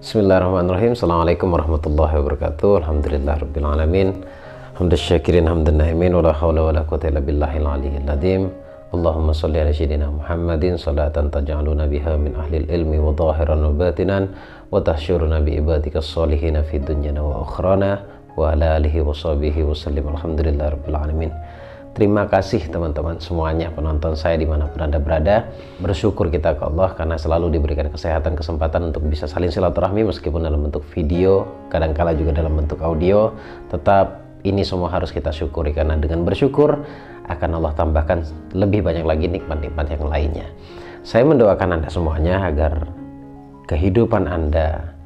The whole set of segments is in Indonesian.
Bismillahirrahmanirrahim. Assalamualaikum warahmatullahi wabarakatuh. Alhamdulillahirabbil alamin. Hamdan syakirin hamdan na'imin wa la haula wa la quwwata illa billahil aliyyil azim. Allahumma shalli ala sayyidina Muhammadin salatan taj'aluna biha min ahlil ilmi wa dhahiran wa batinan wa tahsyuruna bi ibadikas sholihin fid dunyana wa akhrana wa ala alihi wa sahbihi wa sallim. Alhamdulillahirabbil alamin. Terima kasih teman-teman semuanya, penonton saya dimanapun Anda berada. Bersyukur kita ke Allah karena selalu diberikan kesehatan, kesempatan untuk bisa saling silaturahmi meskipun dalam bentuk video, kadangkala juga dalam bentuk audio. Tetap ini semua harus kita syukuri karena dengan bersyukur akan Allah tambahkan lebih banyak lagi nikmat-nikmat yang lainnya. Saya mendoakan Anda semuanya agar kehidupan Anda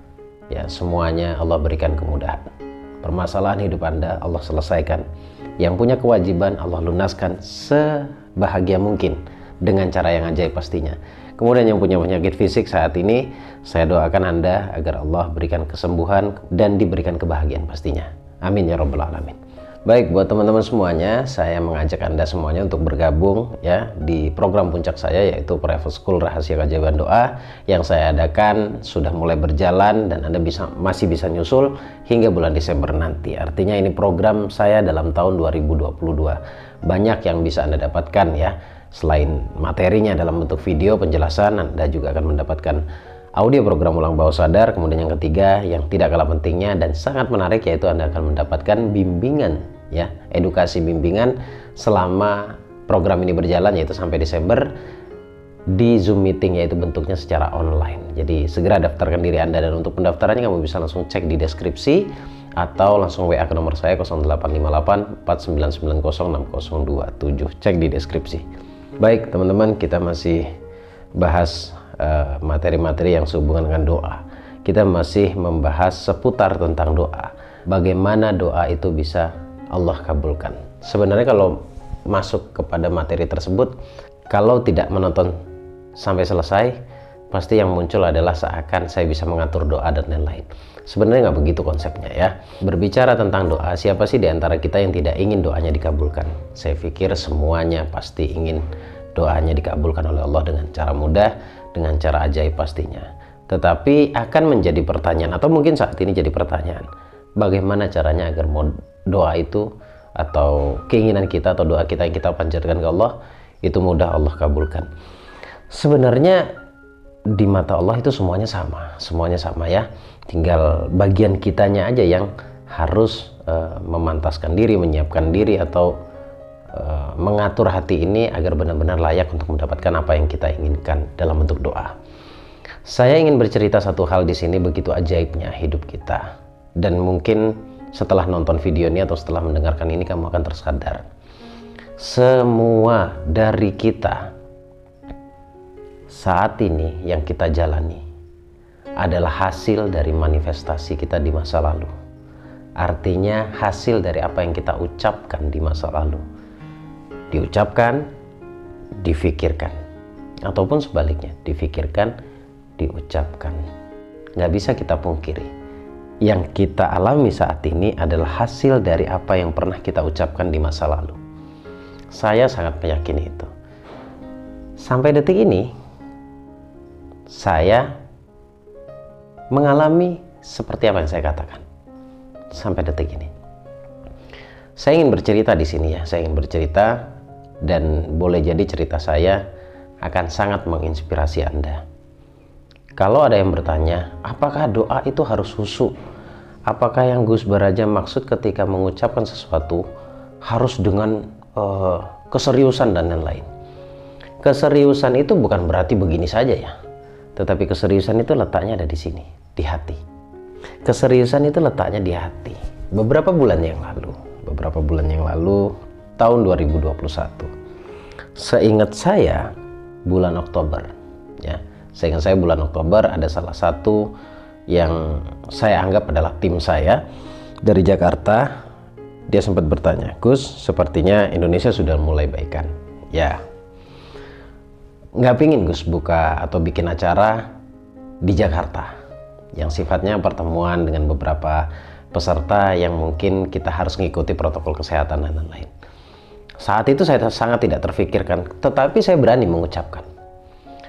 ya semuanya Allah berikan kemudahan. Permasalahan hidup Anda Allah selesaikan. Yang punya kewajiban Allah lunaskan sebahagia mungkin dengan cara yang ajaib pastinya. Kemudian yang punya penyakit fisik saat ini, saya doakan Anda agar Allah berikan kesembuhan dan diberikan kebahagiaan pastinya. Amin ya rabbal alamin. Baik, buat teman-teman semuanya, saya mengajak Anda semuanya untuk bergabung ya di program puncak saya, yaitu Private School Rahasia Keajaiban Doa yang saya adakan sudah mulai berjalan dan Anda masih bisa nyusul hingga bulan Desember nanti. Artinya ini program saya dalam tahun 2022. Banyak yang bisa Anda dapatkan ya. Selain materinya dalam bentuk video penjelasan, Anda juga akan mendapatkan audio program ulang bawah sadar. Kemudian yang ketiga yang tidak kalah pentingnya dan sangat menarik, yaitu Anda akan mendapatkan bimbingan ya, edukasi bimbingan selama program ini berjalan, yaitu sampai Desember di Zoom meeting, yaitu bentuknya secara online. Jadi segera daftarkan diri Anda, dan untuk pendaftarannya kamu bisa langsung cek di deskripsi atau langsung WA ke nomor saya 0858 4990 6027. Cek di deskripsi. Baik teman-teman, kita masih bahas materi-materi yang sehubungan dengan doa. Kita masih membahas seputar tentang doa. Bagaimana doa itu bisa Allah kabulkan. Sebenarnya kalau masuk kepada materi tersebut, kalau tidak menonton sampai selesai, pasti yang muncul adalah seakan saya bisa mengatur doa dan lain-lain. Sebenarnya nggak begitu konsepnya ya. Berbicara tentang doa, siapa sih di antara kita yang tidak ingin doanya dikabulkan? Saya pikir semuanya pasti ingin doanya dikabulkan oleh Allah dengan cara mudah, dengan cara ajaib pastinya. Tetapi akan menjadi pertanyaan, atau mungkin saat ini jadi pertanyaan, bagaimana caranya agar doa itu atau keinginan kita atau doa kita yang kita panjatkan ke Allah itu mudah Allah kabulkan? Sebenarnya di mata Allah itu semuanya sama ya. Tinggal bagian kitanya aja yang harus memantaskan diri, menyiapkan diri atau mengatur hati ini agar benar-benar layak untuk mendapatkan apa yang kita inginkan dalam bentuk doa. Saya ingin bercerita satu hal di sini, begitu ajaibnya hidup kita. Dan mungkin setelah nonton video ini atau setelah mendengarkan ini kamu akan tersadar. Semua dari kita saat ini yang kita jalani adalah hasil dari manifestasi kita di masa lalu. Artinya hasil dari apa yang kita ucapkan di masa lalu. Diucapkan, difikirkan. Ataupun sebaliknya, difikirkan, diucapkan. Nggak bisa kita pungkiri. Yang kita alami saat ini adalah hasil dari apa yang pernah kita ucapkan di masa lalu. Saya sangat meyakini itu. Sampai detik ini, saya mengalami seperti apa yang saya katakan. Sampai detik ini. Saya ingin bercerita di sini ya. Saya ingin bercerita, dan boleh jadi cerita saya akan sangat menginspirasi Anda. Kalau ada yang bertanya, apakah doa itu harus khusyuk? Apakah yang Gus Baraja maksud ketika mengucapkan sesuatu harus dengan keseriusan dan lain-lain? Keseriusan itu bukan berarti begini saja ya. Tetapi keseriusan itu letaknya ada di sini, di hati. Keseriusan itu letaknya di hati. Beberapa bulan yang lalu, tahun 2021, seingat saya bulan Oktober ya. Seingat saya bulan Oktober ada salah satu yang saya anggap adalah tim saya dari Jakarta. Dia sempat bertanya, Gus, sepertinya Indonesia sudah mulai baikan. Ya, nggak pingin Gus buka atau bikin acara di Jakarta yang sifatnya pertemuan dengan beberapa peserta yang mungkin kita harus mengikuti protokol kesehatan dan lain-lain. Saat itu saya sangat tidak terfikirkan, tetapi saya berani mengucapkan.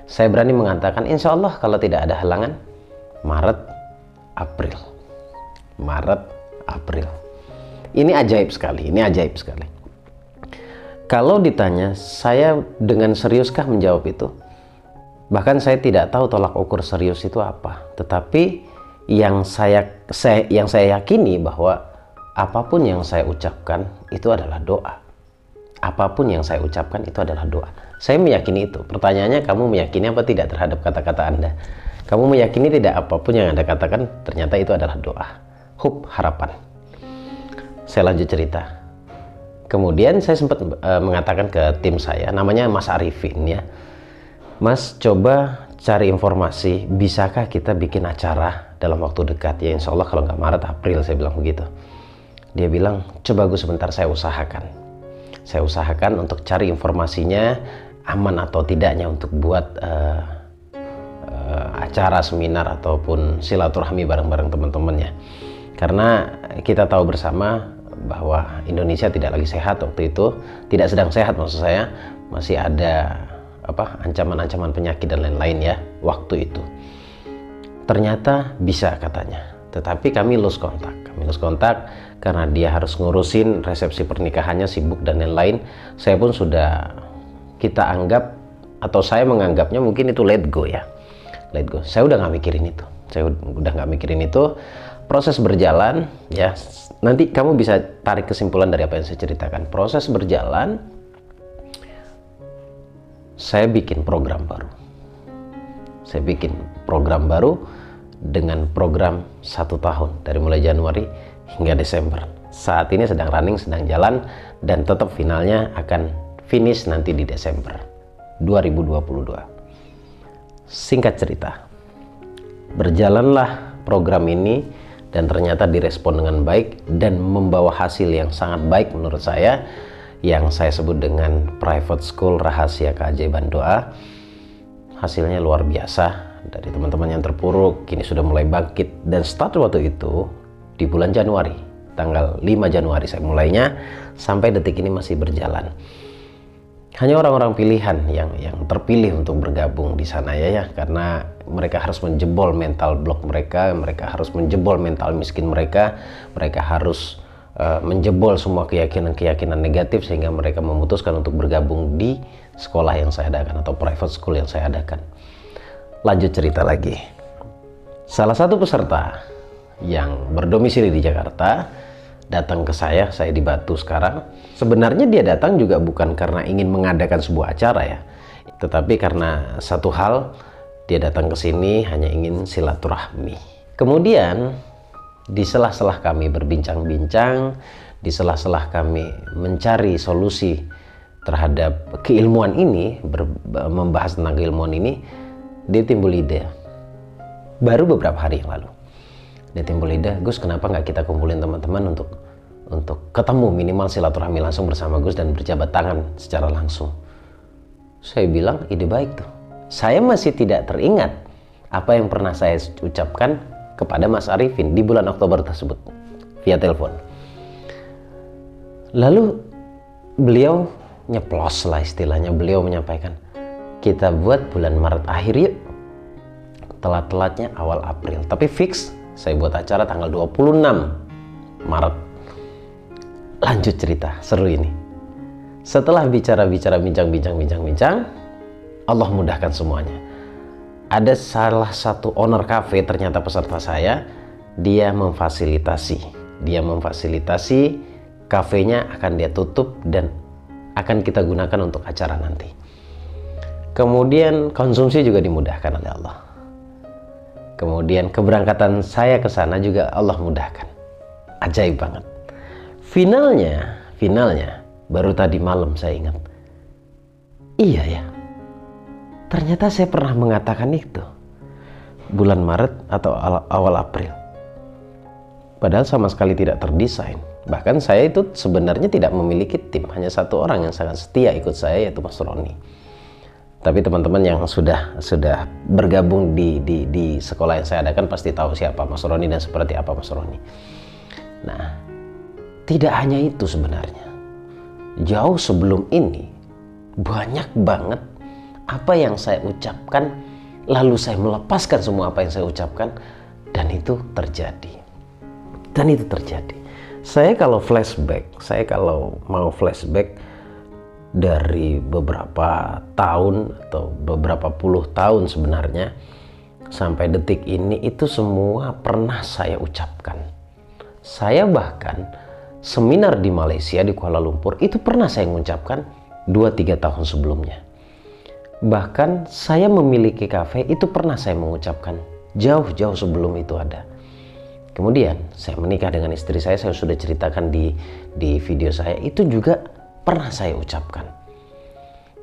Saya berani mengatakan, insya Allah kalau tidak ada halangan, Maret April. Maret, April. Ini ajaib sekali, ini ajaib sekali. Kalau ditanya, saya dengan seriuskah menjawab itu? Bahkan saya tidak tahu tolak ukur serius itu apa. Tetapi yang saya yakini bahwa apapun yang saya ucapkan itu adalah doa. Apapun yang saya ucapkan itu adalah doa. Saya meyakini itu. Pertanyaannya, kamu meyakini apa tidak terhadap kata-kata Anda? Kamu meyakini tidak apapun yang Anda katakan ternyata itu adalah doa. Harapan. Saya lanjut cerita. Kemudian saya sempat mengatakan ke tim saya, namanya Mas Arifin ya. Mas, coba cari informasi, bisakah kita bikin acara dalam waktu dekat? Ya insya Allah kalau nggak Maret, April, saya bilang begitu. Dia bilang, coba Gus sebentar saya usahakan. Saya usahakan untuk cari informasinya, aman atau tidaknya untuk buat acara, seminar, ataupun silaturahmi bareng-bareng teman-temannya. Karena kita tahu bersama bahwa Indonesia tidak lagi sehat waktu itu, tidak sedang sehat maksud saya, masih ada ancaman-ancaman penyakit dan lain-lain ya waktu itu. Ternyata bisa katanya, tetapi kami lose kontak karena dia harus ngurusin resepsi pernikahannya, sibuk dan lain-lain. Saya pun sudah, kita anggap atau saya menganggapnya mungkin itu let go. Saya udah nggak mikirin itu. Proses berjalan ya, nanti kamu bisa tarik kesimpulan dari apa yang saya ceritakan. Proses berjalan, saya bikin program baru dengan program 1 tahun dari mulai Januari hingga Desember. Saat ini sedang running, sedang jalan, dan tetap finalnya akan finish nanti di Desember 2022. Singkat cerita, berjalanlah program ini dan ternyata direspon dengan baik dan membawa hasil yang sangat baik menurut saya, yang saya sebut dengan private school rahasia keajaiban doa. Hasilnya luar biasa, dari teman-teman yang terpuruk kini sudah mulai bangkit, dan start waktu itu di bulan Januari, tanggal 5 Januari saya mulainya, sampai detik ini masih berjalan. Hanya orang-orang pilihan yang terpilih untuk bergabung di sana ya, karena mereka harus menjebol mental block mereka harus menjebol mental miskin mereka harus menjebol semua keyakinan negatif, sehingga mereka memutuskan untuk bergabung di sekolah yang saya adakan atau private school yang saya adakan. Lanjut cerita lagi. Salah satu peserta yang berdomisili di Jakarta datang ke saya di Batu sekarang. Sebenarnya dia datang juga bukan karena ingin mengadakan sebuah acara ya, tetapi karena satu hal, dia datang ke sini hanya ingin silaturahmi. Kemudian di sela-sela kami berbincang-bincang, di sela-sela kami mencari solusi terhadap keilmuan ini, membahas tentang keilmuan ini, dia timbul ide. Baru beberapa hari yang lalu dia timbul ide, Gus kenapa nggak kita kumpulin teman-teman untuk ketemu, minimal silaturahmi langsung bersama Gus dan berjabat tangan secara langsung. Saya bilang ide baik tuh. Saya masih tidak teringat apa yang pernah saya ucapkan kepada Mas Arifin di bulan Oktober tersebut via telepon. Lalu beliau nyeplos lah istilahnya, beliau menyampaikan, kita buat bulan Maret akhir yuk, telat-telatnya awal April, tapi fix saya buat acara tanggal 26 Maret. Lanjut cerita, seru ini. Setelah bicara-bicara, bincang-bincang, Allah mudahkan semuanya. Ada salah satu owner cafe, ternyata peserta saya, dia memfasilitasi kafenya akan dia tutup dan akan kita gunakan untuk acara nanti. Kemudian konsumsi juga dimudahkan oleh Allah. Kemudian keberangkatan saya ke sana juga Allah mudahkan. Ajaib banget. Finalnya baru tadi malam saya ingat. Iya ya. Ternyata saya pernah mengatakan itu. Bulan Maret atau awal April. Padahal sama sekali tidak terdesain. Bahkan saya itu sebenarnya tidak memiliki tim. Hanya satu orang yang sangat setia ikut saya, yaitu Mas Roni. Tapi teman-teman yang sudah bergabung di sekolah yang saya adakan pasti tahu siapa Mas Roni dan seperti apa Mas Roni. Nah, tidak hanya itu sebenarnya. Jauh sebelum ini, banyak banget apa yang saya ucapkan, lalu saya melepaskan semua apa yang saya ucapkan Dan itu terjadi. Dan itu terjadi. Saya kalau mau flashback dari beberapa tahun atau beberapa puluh tahun sebenarnya sampai detik ini, itu semua pernah saya ucapkan. Saya bahkan seminar di Malaysia, di Kuala Lumpur, itu pernah saya mengucapkan 2-3 tahun sebelumnya. Bahkan saya memiliki kafe, itu pernah saya mengucapkan jauh-jauh sebelum itu ada. Kemudian saya menikah dengan istri saya sudah ceritakan di video saya, itu juga pernah saya ucapkan.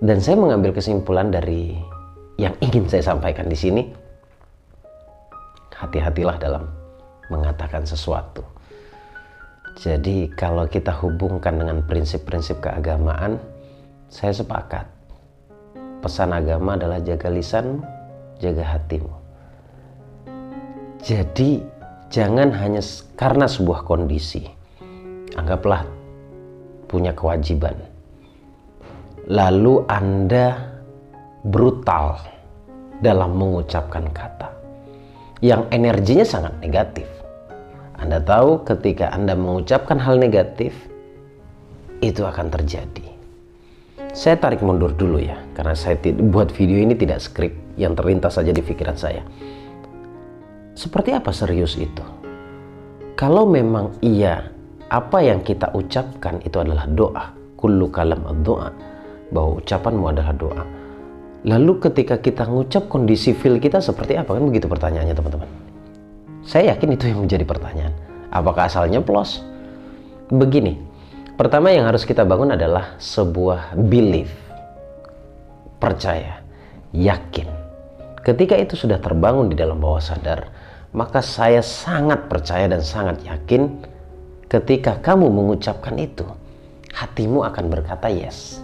Dan saya mengambil kesimpulan dari yang ingin saya sampaikan di sini. Hati-hatilah dalam mengatakan sesuatu. Jadi kalau kita hubungkan dengan prinsip-prinsip keagamaan, saya sepakat. Pesan agama adalah jaga lisanmu, jaga hatimu. Jadi jangan hanya karena sebuah kondisi, anggaplah punya kewajiban, lalu Anda brutal dalam mengucapkan kata yang energinya sangat negatif. Anda tahu ketika Anda mengucapkan hal negatif, itu akan terjadi. Saya tarik mundur dulu ya, karena saya buat video ini tidak skrip, yang terlintas saja di pikiran saya. Seperti apa serius itu? Kalau memang iya, apa yang kita ucapkan itu adalah doa, kullu kalam ad-doa, bahwa ucapanmu adalah doa. Lalu ketika kita ngucap, kondisi feel kita seperti apa? Kan begitu pertanyaannya teman-teman. Saya yakin itu yang menjadi pertanyaan. Apakah asalnya plus? Begini, pertama yang harus kita bangun adalah sebuah belief, percaya, yakin. Ketika itu sudah terbangun di dalam bawah sadar, maka saya sangat percaya dan sangat yakin ketika kamu mengucapkan itu, hatimu akan berkata yes.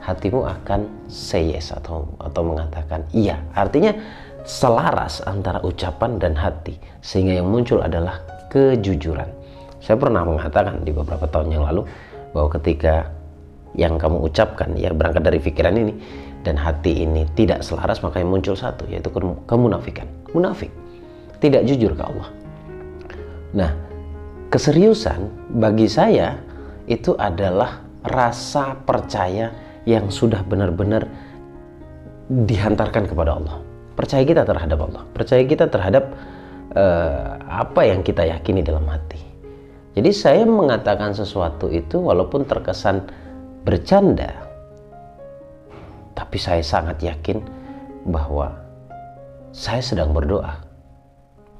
Hatimu akan say yes atau mengatakan iya. Artinya selaras antara ucapan dan hati, sehingga yang muncul adalah kejujuran. Saya pernah mengatakan di beberapa tahun yang lalu bahwa ketika yang kamu ucapkan ya berangkat dari pikiran ini dan hati ini tidak selaras, maka yang muncul satu, yaitu kemunafikan. Munafik, tidak jujur ke Allah. Nah, keseriusan bagi saya itu adalah rasa percaya yang sudah benar-benar dihantarkan kepada Allah. Percaya kita terhadap Allah, percaya kita terhadap apa yang kita yakini dalam hati. Jadi saya mengatakan sesuatu itu walaupun terkesan bercanda, tapi saya sangat yakin bahwa saya sedang berdoa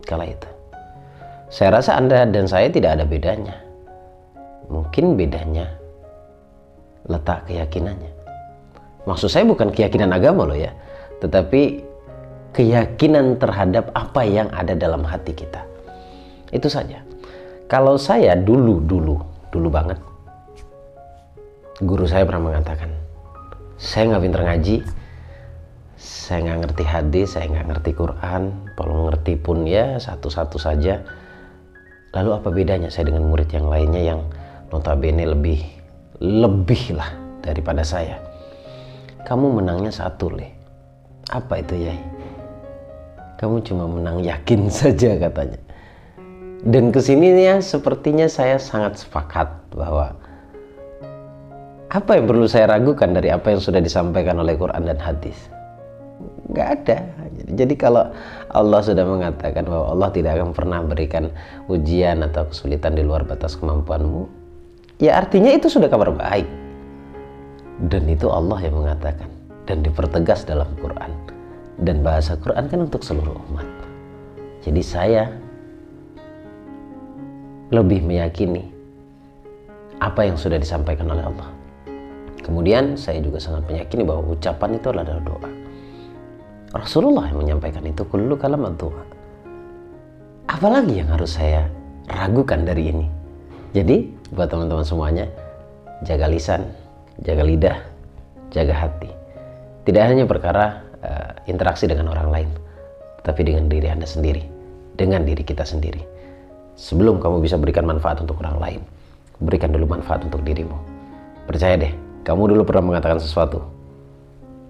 kala itu. Saya rasa Anda dan saya tidak ada bedanya. Mungkin bedanya letak keyakinannya. Maksud saya bukan keyakinan agama loh ya, tetapi keyakinan terhadap apa yang ada dalam hati kita. Itu saja. Kalau saya dulu banget, guru saya pernah mengatakan, saya nggak pinter ngaji, saya nggak ngerti hadis, saya nggak ngerti Quran, kalau ngerti pun ya satu-satu saja. Lalu apa bedanya saya dengan murid yang lainnya yang notabene lebih lah daripada saya? Kamu menangnya satu, Le. Apa itu, Yai? Kamu cuma menang yakin saja katanya. Dan kesininya sepertinya saya sangat sepakat bahwa apa yang perlu saya ragukan dari apa yang sudah disampaikan oleh Quran dan hadis? Nggak ada. Jadi kalau Allah sudah mengatakan bahwa Allah tidak akan pernah berikan ujian atau kesulitan di luar batas kemampuanmu, ya artinya itu sudah kabar baik. Dan itu Allah yang mengatakan dan dipertegas dalam Quran. Dan bahasa Quran kan untuk seluruh umat. Jadi saya lebih meyakini apa yang sudah disampaikan oleh Allah. Kemudian saya juga sangat meyakini bahwa ucapan itu adalah doa. Rasulullah yang menyampaikan itu, kullu kalam ad-doa. Apalagi yang harus saya ragukan dari ini? Jadi buat teman-teman semuanya, jaga lisan, jaga lidah, jaga hati. Tidak hanya perkara interaksi dengan orang lain, tapi dengan diri Anda sendiri, dengan diri kita sendiri. Sebelum kamu bisa berikan manfaat untuk orang lain, berikan dulu manfaat untuk dirimu. Percaya deh, kamu dulu pernah mengatakan sesuatu,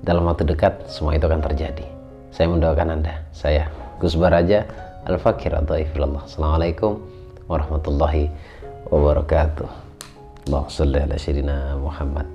dalam waktu dekat semua itu akan terjadi. Saya mendoakan Anda. Saya Gus Baraja. Al-Fakir Ad-Dhaif Ilallah. Assalamualaikum warahmatullahi wabarakatuh. Allahumma shalli ala sayyidina Muhammad.